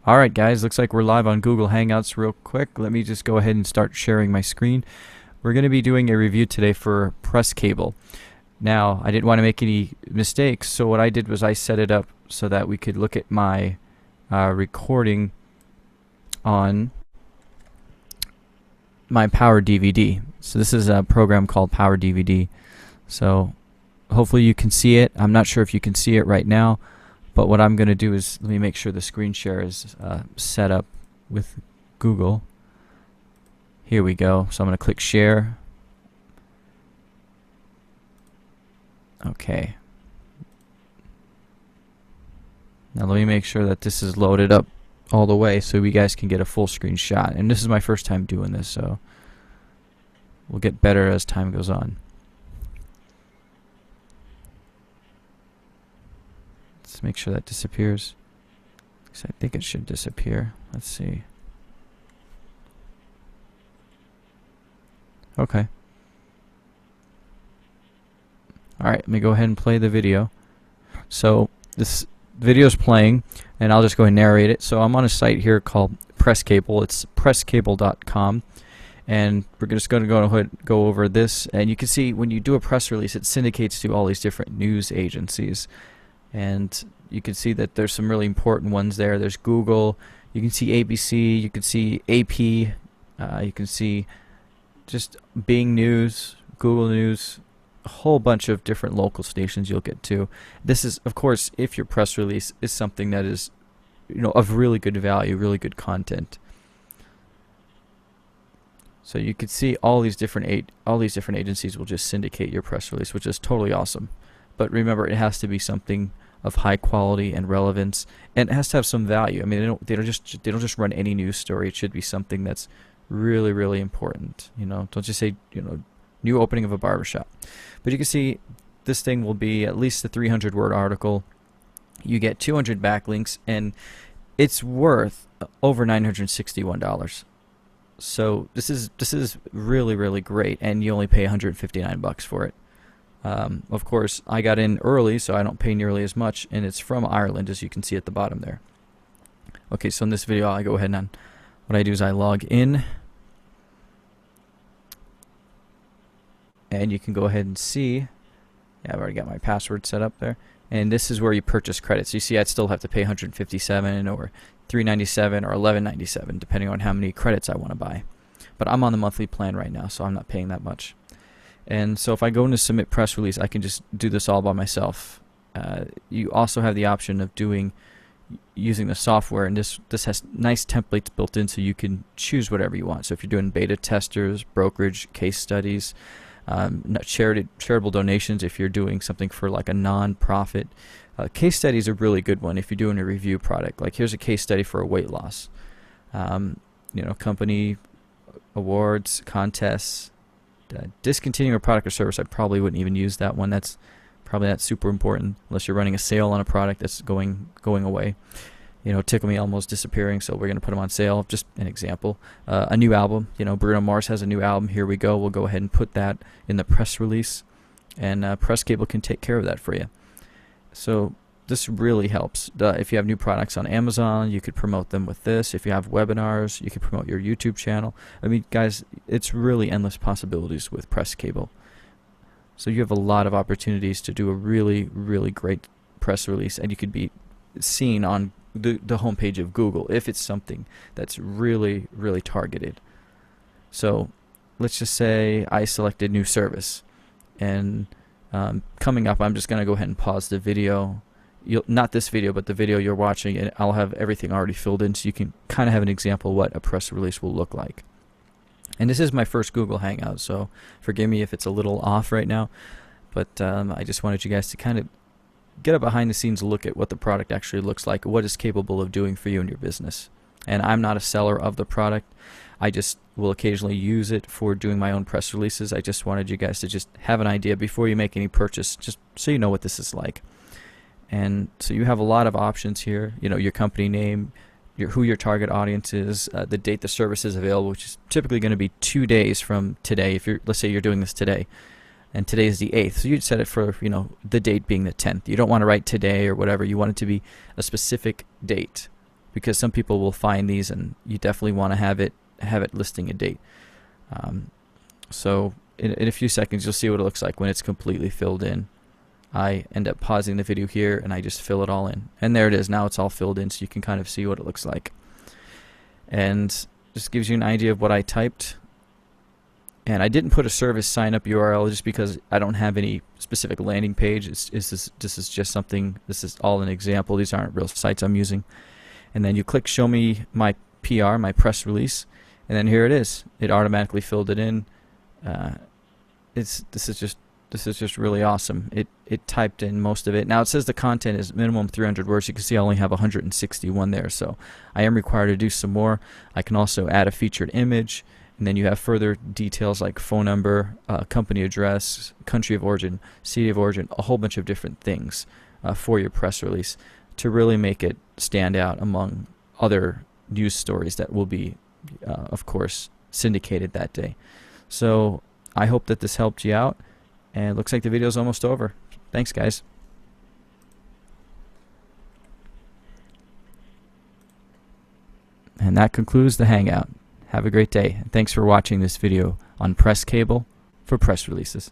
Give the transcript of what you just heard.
Alright guys, looks like we're live on Google Hangouts real quick. Let me just go ahead and start sharing my screen. We're going to be doing a review today for presscable. Now, I didn't want to make any mistakes, so what I did was I set it up so that we could look at my recording on my Power DVD. So this is a program called Power DVD. So hopefully you can see it. I'm not sure if you can see it right now. But what I'm going to do is, let me make sure the screen share is set up with Google. Here we go. So I'm going to click share. Okay. Now let me make sure that this is loaded up all the way so you guys can get a full screen shot. And this is my first time doing this, so we'll get better as time goes on. Let's make sure that disappears. So I think it should disappear. Let's see. Okay. Alright, let me go ahead and play the video. So this video is playing, and I'll just go ahead and narrate it. So I'm on a site here called Presscable. It's presscable.com. And we're just going to go over this. And you can see when you do a press release, it syndicates to all these different news agencies. And you can see that there's some really important ones there. There's Google, you can see ABC, you can see AP, you can see just Bing News, Google News, a whole bunch of different local stations you'll get to. This is, of course, if your press release is something that is, of really good value, really good content. So you can see all these different agencies will just syndicate your press release, which is totally awesome. But remember, it has to be something of high quality and relevance, and it has to have some value. I mean, they don't just run any news story. It should be something that's really, really important. Don't just say new opening of a barbershop. But you can see this thing will be at least a 300-word article. You get 200 backlinks, and it's worth over $961. So this is really, really great, and you only pay $159 for it. Of course, I got in early, so I don't pay nearly as much, and it's from Ireland, as you can see at the bottom there. Okay, so in this video, I go ahead and what I do is I log in, and you can go ahead and see. Yeah, I've already got my password set up there, and this is where you purchase credits. You see, I'd still have to pay $157 or $397 or $1197, depending on how many credits I want to buy. But I'm on the monthly plan right now, so I'm not paying that much. And so if I go into submit press release, I can just do this all by myself. You also have the option of using the software, and this has nice templates built in, so you can choose whatever you want. So if you're doing beta testers, brokerage, case studies, charitable donations, if you're doing something for like a non-profit, case study is a really good one if you're doing a review product. Like here's a case study for a weight loss. Company awards, contests. Discontinuing a product or service, I probably wouldn't even use that one. That's probably not super important unless you're running a sale on a product that's going away. Tickle Me Elmo's disappearing, so we're going to put them on sale. Just an example. A new album. Bruno Mars has a new album. Here we go. We'll go ahead and put that in the press release, and Presscable can take care of that for you. So this really helps. If you have new products on Amazon, you could promote them with this. If you have webinars, you could promote your YouTube channel. I mean, guys, it's really endless possibilities with Presscable. So you have a lot of opportunities to do a really, really great press release, and you could be seen on the homepage of Google if it's something that's really, really targeted. So let's just say I selected new service, and coming up, I'm just going to go ahead and pause the video. Not this video, but the video you're watching, and I'll have everything already filled in so you can kind of have an example of what a press release will look like. And this is my first Google Hangout, so forgive me if it's a little off right now, but I just wanted you guys to kind of get a behind the scenes look at what the product actually looks like, what it's capable of doing for you and your business. And I'm not a seller of the product. I just will occasionally use it for doing my own press releases. I just wanted you guys to just have an idea before you make any purchase, just so you know what this is like. And so you have a lot of options here. Your company name, who your target audience is, the date the service is available, which is typically going to be 2 days from today. If let's say you're doing this today, and today is the 8th, so you'd set it for the date being the 10th. You don't want to write today or whatever. You want it to be a specific date. because some people will find these, and you definitely want to have it listing a date. So in a few seconds you'll see what it looks like when it's completely filled in. I end up pausing the video here and I just fill it all in, and there it is. Now it's all filled in, so you can kind of see what it looks like, and just gives you an idea of what I typed. And I didn't put a service sign up URL just because I don't have any specific landing page. This is just something, this is all an example. These aren't real sites I'm using. And then you click show me my PR, my press release, and then here it is. It automatically filled it in. This is just really awesome. It typed in most of it. Now it says the content is minimum 300 words. You can see I only have 161 there, so I am required to do some more. I can also add a featured image, and then you have further details like phone number, company address, country of origin, city of origin, a whole bunch of different things for your press release to really make it stand out among other news stories that will be, of course, syndicated that day. So I hope that this helped you out. And it looks like the video is almost over. Thanks, guys. And that concludes the Hangout. Have a great day. Thanks for watching this video on Presscable for press releases.